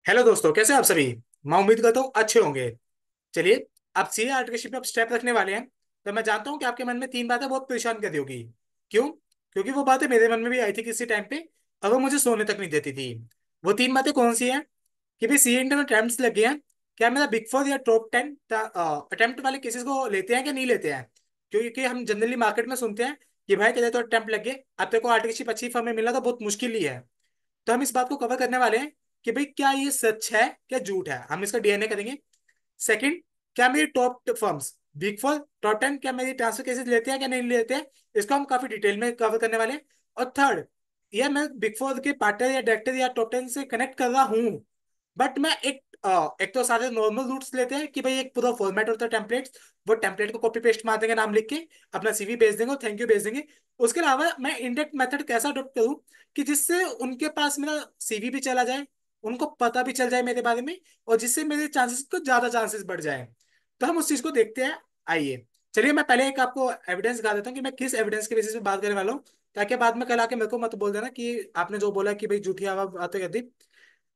Hello दोस्तों, कैसे हैं आप सभी। मैं उम्मीद करता हूँ अच्छे होंगे। चलिए, आप सीए आर्टिकलशिप में आप स्टेप रखने वाले हैं। तो मैं जानता हूँ कि आपके मन में तीन बातें बहुत परेशान कर दी होगी। क्यों? क्योंकि वो बातें मेरे मन में भी आई थी किसी टाइम पे, और वो मुझे सोने तक नहीं देती थी। वो तीन बातें कौन सी हैं? कि भाई सीए इंटर में अटेम्प्ट लग गए हैं, क्या मेरा बिग फोर या टॉप 10 अटेम्प्ट वाले केसेस को लेते हैं कि नहीं लेते हैं। क्योंकि हम जनरली मार्केट में सुनते हैं कि भाई तेरे तो अटेम्प्ट लग गए, अब तेरे को आर्टिकलशिप अच्छी फर्म में मिलना तो बहुत मुश्किल ही है। तो हम इस बात को कवर करने वाले हैं कि भाई क्या ये सच है क्या झूठ है, हम इसका डीएनए करेंगे। सेकंड, क्या मेरी top firms big four top 10 क्या मेरी ट्रांसफर केसेस लेते हैं क्या नहीं लेते हैं, इसको हम काफी डिटेल में कवर करने वाले हैं। और थर्ड, यह मैं बिग फोर के पार्टनर या डायरेक्टर या टॉप 10 से कनेक्ट कर रहा हूँ, बट मैं एक तो सारे नॉर्मल रूट्स लेते हैं कि भाई एक पूरा फॉर्मेट होता है टेम्पलेट्स, वो टेम्पलेट को कॉपी पेस्ट मार देंगे, नाम लिख के अपना सीवी भेज देंगे और थैंक यू भेज देंगे। उसके अलावा मैं इंडेक्ट मेथड कैसा अडॉप्ट करूँ कि जिससे उनके पास मेरा सीवी भी चला जाए, उनको पता भी चल जाए मेरे बारे में, और जिससे मेरे चांसेस को ज्यादा चांसेस बढ़ जाए। तो हम उस चीज को देखते हैं। आइए, चलिए मैं पहले एक आपको एविडेंस दिखा देता हूँ कि मैं किस एविडेंस के बेसिस पे बात करने वाला हूँ, ताकि बाद में कल आके मेरे को मत बोल देना कि आपने जो बोला कि भाई झूठी आवाज बातें कर दी।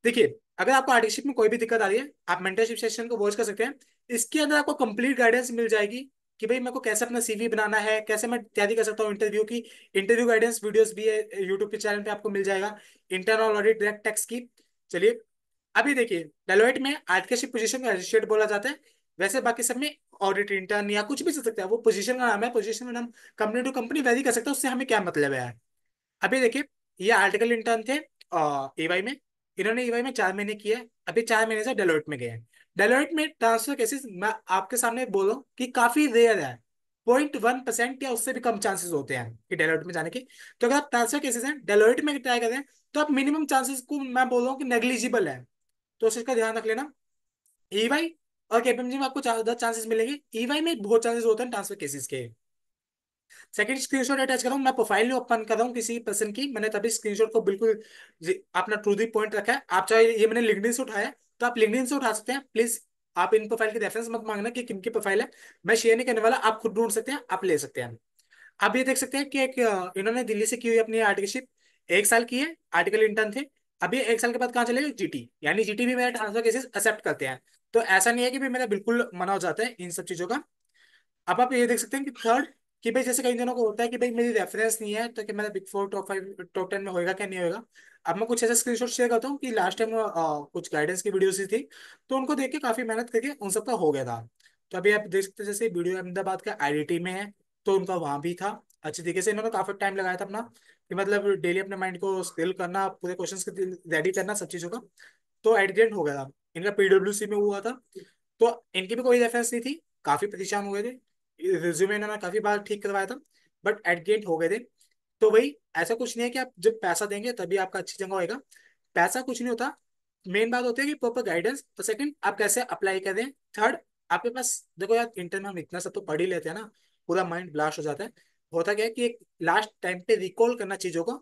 देखिए, अगर आपको आर्टिकलशिप में कोई भी दिक्कत आ रही है, आप मेंटरशिप सेशन को वॉच कर सकते हैं। इसके अंदर आपको कंप्लीट गाइडेंस मिल जाएगी कि भाई मेरे को कैसे अपना सीवी बनाना है, कैसे मैं तैयारी कर सकता हूँ इंटरव्यू की। इंटरव्यू गाइडेंस वीडियोस भी है यूट्यूब के चैनल पे, आपको मिल जाएगा। इंटरनल ऑडिट, डायरेक्ट टैक्स की। चलिए, अभी देखिए, डेलोइट में आर्टिकलशिप पोजीशन को एसोसिएट बोला जाता है। वैसे बाकी सब में ऑडिट इंटर्न या कुछ भी चल सकता है, वो पोजीशन का नाम है। पोजीशन का नाम कंपनी टू कंपनी वेरी कर सकता है, उससे हमें क्या मतलब है। अभी देखिए, ये आर्टिकल इंटर्न थे एवाई में। इन्होंने एवाई में 4 महीने किए, अभी 4 महीने से डेलोइट में गए हैं। डेलोइट में ट्रांसफर केसेस मैं आपके सामने बोलूं कि काफी रेयर है। 0.1% या उससे भी कम चांसेस होते हैं कि डेलोइट में जाने के। तो अगर आप ट्रांसफर केसेस हैं डेलोइट में ट्राई करें, तो आप मिनिमम चांसेस को मैं बोल रहा हूँ कि नेग्लिजिबल है। तो उस चीज का ध्यान रख लेना। ईवाई और केपीएमजी में आपको ज्यादा चांसेस मिलेंगे, ईवाई में बहुत चांसेस होते हैं ट्रांसफर केसेस के। सेकंड, स्क्रीनशॉट अटैच कर रहा हूँ, मैं प्रोफाइल नहीं ओपन कर रहा हूँ किसी पर्सन की, मैंने तभी स्क्रीनशॉट को बिल्कुल अपना टू दी पॉइंट रखा है। आप चाहे ये मैंने लिंक्डइन से उठाया है, तो आप लिंक्डइन से उठा सकते हैं प्लीज। आप इन प्रोफाइल की रेफरेंस मत मांगना कि किनकी प्रोफाइल है, मैं शेयर नहीं करने वाला, आप खुद ढूंढ सकते हैं, आप ले सकते हैं। आप ये देख सकते हैं कि एक इन्होंने दिल्ली से की हुई अपनी आर्टिकलशिप 1 साल की है, आर्टिकल इंटर्न थे। अभी 1 साल के बाद कहाँ चले, जीटी, यानी जीटी भी मेरा ट्रांसफर केसेस एक्सेप्ट करते हैं। तो ऐसा नहीं है कि भी मेरा बिल्कुल मना हो जाता है इन सब चीजों का। अब आप ये देख सकते हैं कि थर्ड, कि भाई जैसे कई जनों को होता है कि भाई मेरी रेफरेंस नहीं है, तो कि मेरा बिग फोर टॉप 5 टॉप 10 में होएगा क्या नहीं होएगा। अब मैं कुछ ऐसे स्क्रीनशॉट शेयर करता हूँ कि लास्ट टाइम कुछ गाइडेंस की वीडियोस थी, तो उनको देख के काफी मेहनत करके उन सबका हो गया था। तो अभी आप देख सकते हैं, जैसे वीडियो अहमदाबाद का आईआईटी में है, तो उनका वहां भी था। अच्छी तरीके से इन्होंने काफी टाइम लगाया था अपना, कि मतलब डेली अपने माइंड को स्किल करना, पूरे क्वेश्चन रेडी करना, सब चीजों का। तो एट द एंड हो गया था। इनका पीडब्ल्यूसी में हुआ था, तो इनकी भी कोई रेफरेंस नहीं थी, काफी परेशान हुए थे। रिज्यूमे इन्होंने काफी बार ठीक करवाया था, बट एट द एंड हो गए थे। तो वही, ऐसा कुछ नहीं है कि आप जब पैसा देंगे तभी आपका अच्छी जगह होएगा। पैसा कुछ नहीं होता, मेन बात होती है कि प्रॉपर गाइडेंस। तो सेकंड, आप कैसे अप्लाई करें। थर्ड, आपके पास देखो यार, इंटर में हम इतना सब तो पढ़ ही लेते हैं ना, पूरा माइंड ब्लास्ट हो जाता है। होता क्या है कि एक लास्ट टाइम पे रिकॉल करना चीजों को,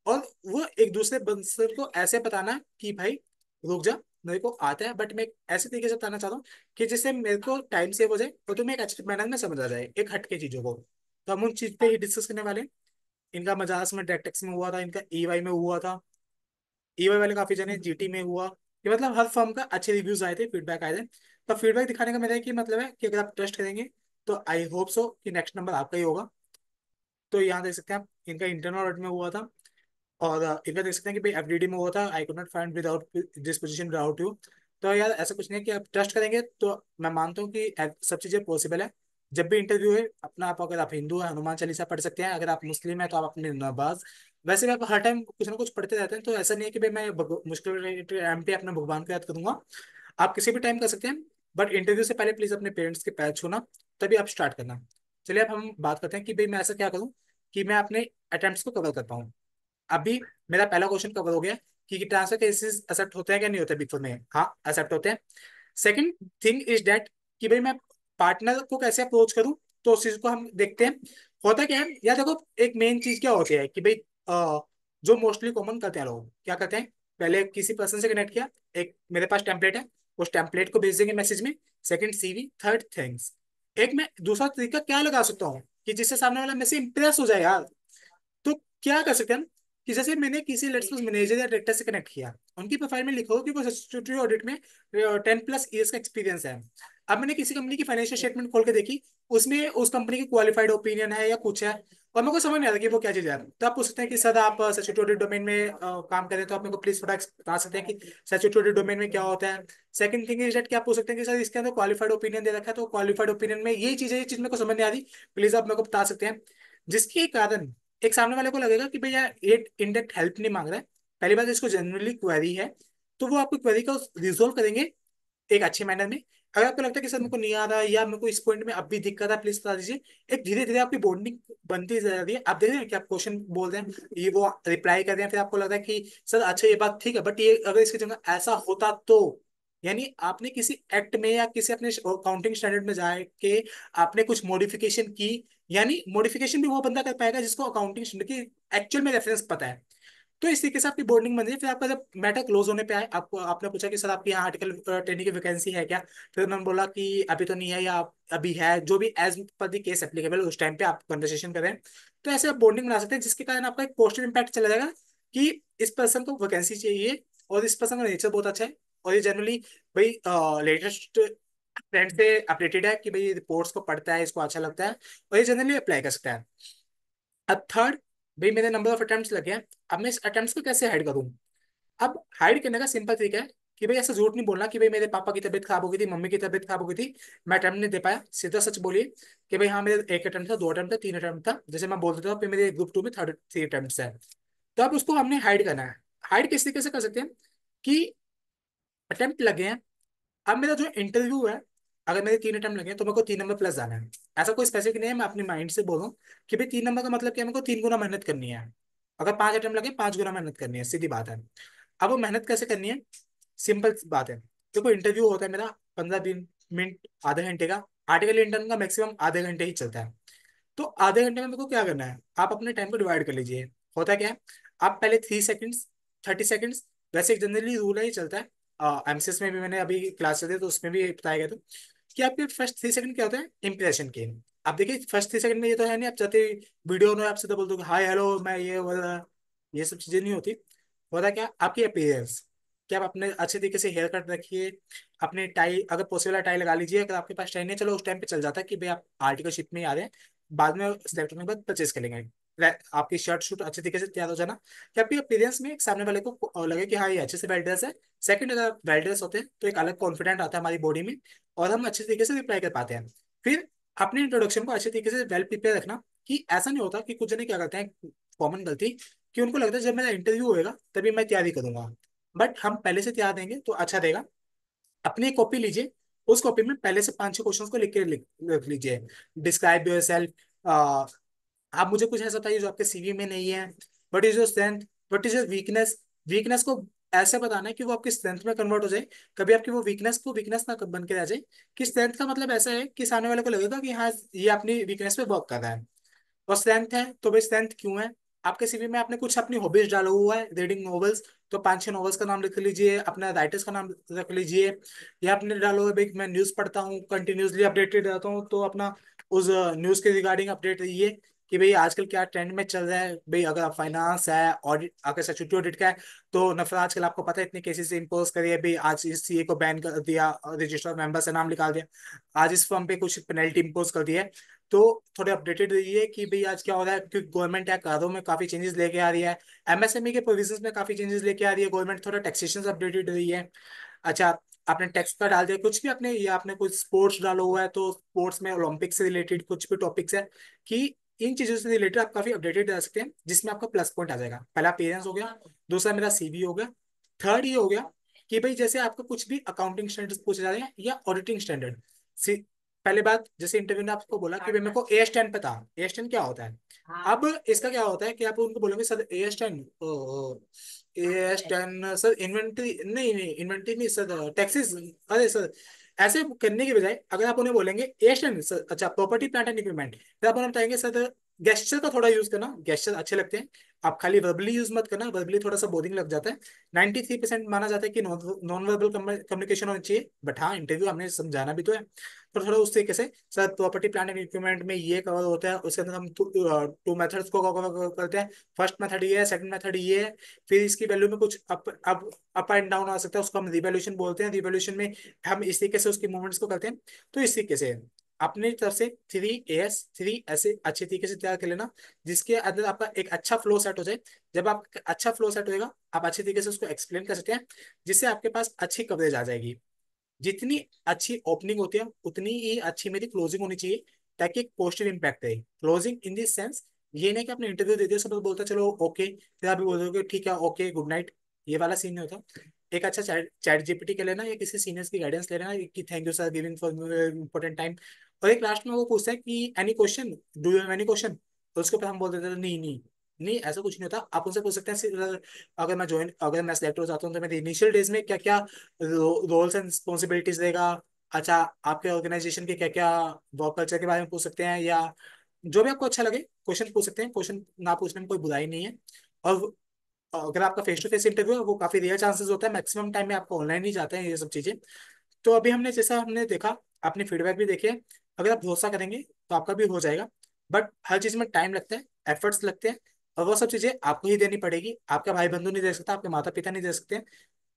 और वो एक दूसरे बंसर को ऐसे बताना कि भाई रुक जा, मेरे को आता है, बट मैं एक ऐसे तरीके से बताना चाहता हूँ कि जिससे मेरे को टाइम सेव हो जाए और तुम्हें एक अच्छे मैनर में समझ आ जाए एक हटके चीजों को। तो हम उन चीज पे ही डिस्कस करने वाले हैं। इनका मजाज में डायरेक्टेक्स में हुआ था, इनका ईवाई में हुआ था, ईवाई वाले काफी जने जीटी में हुआ। कि मतलब हर फर्म का अच्छे रिव्यूज आए थे, फीडबैक आए थे। तो फीडबैक दिखाने का मेरा एक ही मतलब है कि अगर आप ट्रस्ट करेंगे, तो आई होप सो कि नेक्स्ट नंबर आपका ही होगा। तो यहाँ देख सकते हैं आप, इनका इंटरनल ऑडिट में हुआ था। और इनका देख सकते हैं कि भाई एफडीडी में हुआ था, I could not find without this position without you. तो यार ऐसा कुछ नहीं है कि आप ट्रस्ट करेंगे, तो मैं मानता हूँ कि सब चीजें पॉसिबल है। जब भी इंटरव्यू है अपना, आप अगर आप हिंदू है हनुमान चालीसा पढ़ सकते हैं, अगर आप मुस्लिम है तो आप अपने नमाज। वैसे भी आप हर टाइम कुछ ना कुछ पढ़ते रहते हैं, तो ऐसा नहीं है कि भाई मैं मुश्किल टाइम पे अपने भगवान को याद करूंगा। आप किसी भी टाइम कर सकते हैं, बट इंटरव्यू से पहले प्लीज अपने पेरेंट्स के पैर छूना, तभी आप स्टार्ट करना। चलिए अब हम बात करते हैं कि भाई मैं ऐसा क्या करूँ कि मैं अपने अटेम्प्ट्स को कवर कर पाऊँ। अभी मेरा पहला क्वेश्चन कवर हो गया कि ट्रांसफर केसेस एक्सेप्ट होते हैं क्या नहीं होते बिग फोर में। हाँ, एक्सेप्ट होते हैं। सेकंड थिंग इज दैट कि भाई मैं पार्टनर को कैसे अप्रोच करूं, तो उस चीज को हम देखते हैं। होता क्या है यार, देखो एक मेन चीज क्या होती है कि भाई जो मोस्टली कॉमन करते हैं लोग क्या करते हैं, पहले किसी पर्सन से कनेक्ट किया, एक मेरे पास टेम्पलेट है, उस टेम्पलेट को भेज देंगे मैसेज में। Second CV, third things. एक मैं दूसरा तरीका क्या लगा सकता हूँ कि जिससे सामने वाला मेरे से इंप्रेस हो जाए यार। तो क्या कर सकते हैं हम, कि जैसे मैंने किसी लेट्स सपोज मैनेजर या डायरेक्टर से कनेक्ट किया, उनकी प्रोफाइल में लिखो कि वो स्टैट्यूटरी ऑडिट में 10+ ईयर्स का एक्सपीरियंस है। अब मैंने किसी कंपनी की फाइनेंशियल स्टेटमेंट खोल के देखी, उसमें उस कंपनी की क्वालिफाइड ओपिनियन है या कुछ है, और मेरे को समझ नहीं आता कि वो क्या चीज़ है। तो आप पूछ सकते हैं कि सर आप स्टैट्यूटरी डोमेन में काम करें, तो आप मेरे को प्लीज थोड़ा बता सकते हैं कि स्टैट्यूटरी डोमेन में क्या होता है। सेकंड थिंग इज दैट कि आप पूछ सकते हैं कि सर इसके अंदर क्वालिफाइड ओपिनियन दे रखा है, तो क्वालिफाइड ओपिनियन में ये चीज़ है, ये चीज़ मेरे को समझ नहीं आ रही, प्लीज आप मेरे को बता सकते हैं। जिसके कारण एक सामने वाले को लगेगा कि भैया ये इनडायरेक्ट हेल्प नहीं मांग रहा है, पहली बात इसको जनरली क्वेरी है, तो वो आपको क्वेरी को रिजोल्व करेंगे एक अच्छे मैनर में। अगर आपको लगता है कि सर मेरे को नहीं आ रहा है या मेरे को इस पॉइंट में अब भी दिक्कत है, प्लीज बता दीजिए। एक धीरे धीरे आपकी बॉन्डिंग बनती जा रही है, आप देख रहे हैं कि आप क्वेश्चन बोल रहे हैं, ये वो रिप्लाई कर रहे हैं, फिर आपको लग रहा है कि सर अच्छा ये बात ठीक है, बट ये अगर इसकी जगह ऐसा होता तो, यानी आपने किसी एक्ट में या किसी अपने अकाउंटिंग स्टैंडर्ड में जाके आपने कुछ मॉडिफिकेशन की, यानी मॉडिफिकेशन भी वो बंदा कर पाएगा जिसको अकाउंटिंग स्टैंडर्ड की एक्चुअल में रेफरेंस पता है। तो इस तरीके से आपकी बोर्डिंग बन रही है। फिर आपका जब मैटर क्लोज होने पे आए, आपको आपने पूछा कि सर आपके यहाँ आर्टिकल 10 की वैकेंसी है क्या, फिर उन्होंने बोला कि अभी तो नहीं है या अभी है, जो भी as per the case applicable उस टाइम पे आप कन्वर्सेशन करें। तो ऐसे आप बॉन्डिंग बना सकते हैं, जिसके कारण आपका एक पॉजिटिव इम्पैक्ट चला जाएगा कि इस पर्सन को वैकेंसी चाहिए, और इस पर्सन का नेचर बहुत अच्छा है, और ये जनरली भाई लेटेस्ट ट्रेंड से अपडेटेड है कि भाई रिपोर्ट्स को पढ़ता है, इसको अच्छा लगता है, और ये जनरली अप्लाई कर सकता है। अब थर्ड, भाई मेरे नंबर ऑफ अटेम्प्ट्स लगे हैं, अब मैं इस अटेम्प्ट्स को कैसे हाइड करूँ। अब हाइड करने का सिंपल तरीका है कि भाई ऐसा झूठ नहीं बोलना कि भाई मेरे पापा की तबीयत खराब हो गई थी, मम्मी की तबीयत खराब हो गई थी, मैं अटेम्प्ट नहीं दे पाया। सीधा सच बोलिए कि भाई हाँ मेरे एक अटेम्प्ट था, दो अटेम्प्ट था, तीन अटेम्प्ट था, जैसे मैं बोल देता हूँ, फिर मेरे ग्रुप 2 में थर्ड 3 अटेम्प्ट है। तो अब उसको हमने हाइड करना है। हाइड किस तरीके से कर सकते हैं कि अटेम्प्ट लगे हैं, अब मेरा जो इंटरव्यू है, अगर मेरे 3 अटेम्प्ट लगे हैं तो मेरे को 3 नंबर प्लस जाना है। ऐसा कोई स्पेसिफिक नहीं है, मैं अपनी माइंड से बोल रहा हूँ कि भाई 3 नंबर का मतलब क्या है, मेरे को 3 गुना मेहनत करनी है। अगर 5 अटेम्प्ट लगे, 5 गुना मेहनत करनी है, सीधी बात है। अब वो मेहनत कैसे करनी है, सिंपल बात है। देखो इंटरव्यू होता है मेरा 15-20 मिनट, आधे घंटे का। आर्टिकल इंटरव्यू का मैक्सिमम आधे घंटे ही चलता है। तो आधे घंटे में मेरे को क्या करना है, आप अपने टाइम को डिवाइड कर लीजिए। होता क्या है, आप पहले 3 सेकेंड्स, 30 सेकेंड्स, वैसे एक जनरली रूल है, ये चलता है एमसीएस में भी, मैंने अभी क्लास चलती है तो उसमें भी बताया गया था कि आपके फर्स्ट 3 सेकंड क्या होता है, इंप्रेशन के। आप देखिए फर्स्ट 3 सेकंड में ये तो है नहीं, आप चाहते वीडियो में आपसे तो बोल दो हाय हेलो मैं ये वाला, ये सब चीजें नहीं होती। होता क्या, आपकी अपीयरेंस, कि आप अपने अच्छे तरीके से हेयर कट रखिए, अपने टाई अगर पॉसिबल है टाई लगा लीजिए, अगर आपके पास टाई नहीं है, चलो उस टाइम पे चल जाता है कि भाई आप आर्टिकलशिप में ही आ रहे हैं, बाद में सिलेक्ट होने के बाद परचेज कर लेंगे। आपकी शर्ट शूट अच्छे तरीके से तैयार हो जाना, कि आपके अपीयरेंस में एक सामने वाले को लगे कि हाँ ये अच्छे से वेल ड्रेस है। सेकंड, अगर वेल ड्रेस होते हैं तो एक अलग कॉन्फिडेंट आता है हमारी बॉडी में, और हम अच्छे तरीके से रिप्लाई कर पाते हैं। फिर अपने इंट्रोडक्शन को अच्छे तरीके से वेल प्रिपेयर रखना, कि ऐसा नहीं होता कि कुछ जने क्या करते हैं, कॉमन गलती, कि उनको लगता है जब मेरा इंटरव्यू होएगा तभी मैं तैयारी करूंगा। बट हम पहले से तैयार देंगे तो अच्छा रहेगा। अपनी एक कॉपी लीजिए, उस कॉपी में पहले से 5-6 क्वेश्चंस को लिख के लिख लीजिए। डिस्क्राइब योर सेल्फ, आप मुझे कुछ ऐसा बताइए जो आपके सीवी में नहीं है। What is your strength, what is your weakness. Weakness को ऐसे बताना है कि वो आपकी स्ट्रेंथ में कन्वर्ट हो जाए, कभी आपकी वो वीकनेस को वीकनेस ना बन के रह जाए। कि स्ट्रेंथ का मतलब ऐसा है कि सामने वाले को लगेगा कि हाँ ये अपनी वीकनेस पे वर्क कर रहा है। और स्ट्रेंथ है तो भाई स्ट्रेंथ क्यों है, आपके सीवी में आपने कुछ अपनी हॉबीज डाला हुआ है, रीडिंग नॉवेल्स, तो 5-6 नॉवेल्स का नाम लिख लीजिए, अपना राइटर्स का नाम रख लीजिए। या आपने डाला हुआ है भाई मैं न्यूज़ पढ़ता हूँ, कंटिन्यूसली अपडेटेड रहता हूँ, तो अपना उस न्यूज़ के रिगार्डिंग अपडेट रहिए कि भाई आजकल क्या ट्रेंड में चल रहा है। भाई अगर फाइनेंस है, ऑडिट, अगर सिक्योरिटी ऑडिट का है, तो नफर आजकल आपको पता है इतने केसेस इम्पोज करिए, भाई आज इस सीए को बैन कर दिया, रजिस्टर मेंबर से नाम निकाल दिया, आज इस फर्म पे कुछ पेनल्टी इम्पोज कर दिया है। तो थोड़े अपडेटेड रहिए कि भाई आज क्या हो रहा है, क्योंकि गवर्नमेंट है कारों में काफी चेंजेस लेके आ रही है, एमएसएमई के प्रोविजंस में काफी चेंजेस लेके आ रही है गवर्नमेंट, थोड़ा टैक्सेशन से अपडेटेड रही है। अच्छा, आपने टैक्स का डाल दिया कुछ भी आपने, या आपने कुछ स्पोर्ट्स डाला हुआ है तो स्पोर्ट्स में ओलंपिक से रिलेटेड कुछ भी टॉपिक्स है, कि इन चीजों से रिलेटेड आप काफी अपडेटेड रह सकते हैं, जिसमें आपका प्लस पॉइंट आ जाएगा। पहला पेरेंट्स हो गया, दूसरा मेरा सीवी हो गया, थर्ड ये हो गया कि भाई जैसे आपको कुछ भी अकाउंटिंग स्टैंडर्ड्स पूछे जा रहे हैं या ऑडिटिंग स्टैंडर्ड। पहले बात, जैसे इंटरव्यू में आपको बोला कि भाई मेरे को AS10 पता, AS10 क्या होता है। अब इसका क्या होता है कि आप उनको बोलोगे sir AS10, AS10 sir inventory नहीं, नहीं इन्वेंट्री नहीं सर, टैक्सेस, अरे सर, ऐसे करने के बजाय अगर आप उन्हें बोलेंगे AS10 सर, अच्छा प्रॉपर्टी प्लांट एंड इक्विपमेंट, फिर आप उन्हें बताएंगे सर गेस्चर का थोड़ा यूज करना, गेस्चर अच्छे लगते हैं। आप खाली वर्बली यूज मत करना, वर्बली थोड़ा सा बोरिंग लग जाता है। 93% माना जाता है कि नॉन वर्बल कम्युनिकेशन होनी चाहिए, बट हाँ इंटरव्यू हमने समझाना भी तो है, तो थोड़ा उस तरीके से। Sir property plan and equipment में ये कवर होता है, उसके अंदर हम टू मेथड्स को कवर करते हैं। फर्स्ट मेथड ये है, सेकंड मेथड ये है। फिर इसकी वैल्यू में कुछ अप एंड डाउन आ सकता है, उसको हम रिवोल्यूशन बोलते हैं। रिवोल्यूशन में हम इस तरीके से उसकी मूवमेंट्स को करते हैं। तो इस तरीके से अपनी तरफ से 3 AS 3 ऐसे अच्छे तरीके से तैयार कर लेना, जिसके अंदर आपका एक अच्छा फ्लो सेट हो जाए। जब आप अच्छा फ्लो सेट होएगा, आप अच्छे तरीके से उसको एक्सप्लेन कर सकते हैं, जिससे आपके पास अच्छी कवरेज आ जाएगी। जितनी अच्छी ओपनिंग होती है उतनी ही अच्छी मेरी क्लोजिंग होनी चाहिए, ताकि एक पॉजिटिव इम्पैक्ट रहे। क्लोजिंग इन दिस सेंस, ये नहीं कि आपने इंटरव्यू दे दिया, सब लोग बोलते हैं चलो ओके, फिर आप भी बोल दोगे ठीक है ओके गुड नाइट, ये वाला सीन नहीं होता। एक अच्छा चैट चैट जीपीटी के लेना या किसी सीनियर्स की गाइडेंस ले लेना कि thank you sir giving for important time. और एक लास्ट में वो पूछता है कि any question, do you have any question, तो उसके ऊपर हम बोल देते हैं नहीं नहीं नहीं, ऐसा कुछ नहीं होता। आप उनसे पूछ सकते हैं अगर मैं सेलेक्ट हो जाता हूँ तो मेरे इनिशियल डेज में क्या क्या रोल्स एंड रिस्पॉन्सिबिलिटीज देगा। अच्छा, आपके ऑर्गेनाइजेशन के क्या क्या वर्क कल्चर के बारे में पूछ सकते हैं, या जो भी आपको अच्छा लगे क्वेश्चन पूछ सकते हैं। क्वेश्चन ना पूछने में कोई बुराई नहीं है। और अगर आपका फेस टू फेस इंटरव्यू है, वो काफी रेयर चांसेस होता है, मैक्सिमम टाइम में आपको ऑनलाइन ही जाते हैं ये सब चीजें। तो अभी हमने जैसा हमने देखा, अपनी फीडबैक भी देखिए, अगर आप भरोसा करेंगे तो आपका भी हो जाएगा। बट हर चीज में टाइम लगता है, एफर्ट्स लगते हैं, और वो सब चीजें आपको ही देनी पड़ेगी। आपका भाई बंधु नहीं दे सकता, आपके माता पिता नहीं दे सकते।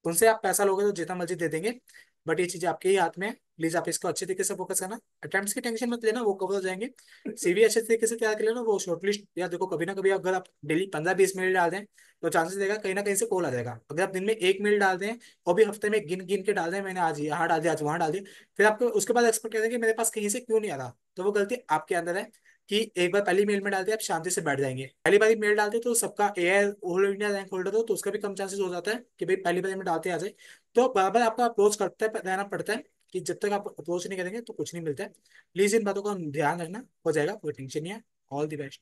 उनसे आप पैसा लोगे तो जितना मर्जी दे देंगे, बट ये चीजें आपके ही हाथ में है। प्लीज आप इसको अच्छे तरीके से फोकस करना। अटेम्प्ट्स की टेंशन मत लेना, वो कवर हो जाएंगे। सीवी अच्छे तरीके से तैयार कर लेना, वो शॉर्टलिस्ट या देखो कभी ना कभी अगर आप डेली 15-20 मेल डाल दें, तो चांसेस देगा कहीं ना कहीं से कॉल आ जाएगा। अगर आप दिन में एक मेल डाल दें, और भी हफ्ते में गिन गिन के डाल दें, मैंने आज यहाँ डाल दिया आज वहां डाल दिया, फिर आपको उसके बाद एक्सपेक्ट करें कि मेरे पास कहीं से क्यों नहीं आ रहा, तो वो गलती आपके अंदर है। कि एक बार पहली मेल में डालते आप शांति से बैठ जाएंगे, पहली बार मेल डालते तो सबका AI all India rank holder हो, तो उसका भी कम चांसेस हो जाता है कि भाई पहली बार में डालते आ जाए। तो बराबर आपको अप्रोच करते रहना पड़ता है, कि जब तक आप अप्रोच नहीं करेंगे तो कुछ नहीं मिलता है। प्लीज इन बातों का ध्यान रखना, हो जाएगा, कोई टेंशन नहीं है। All the best.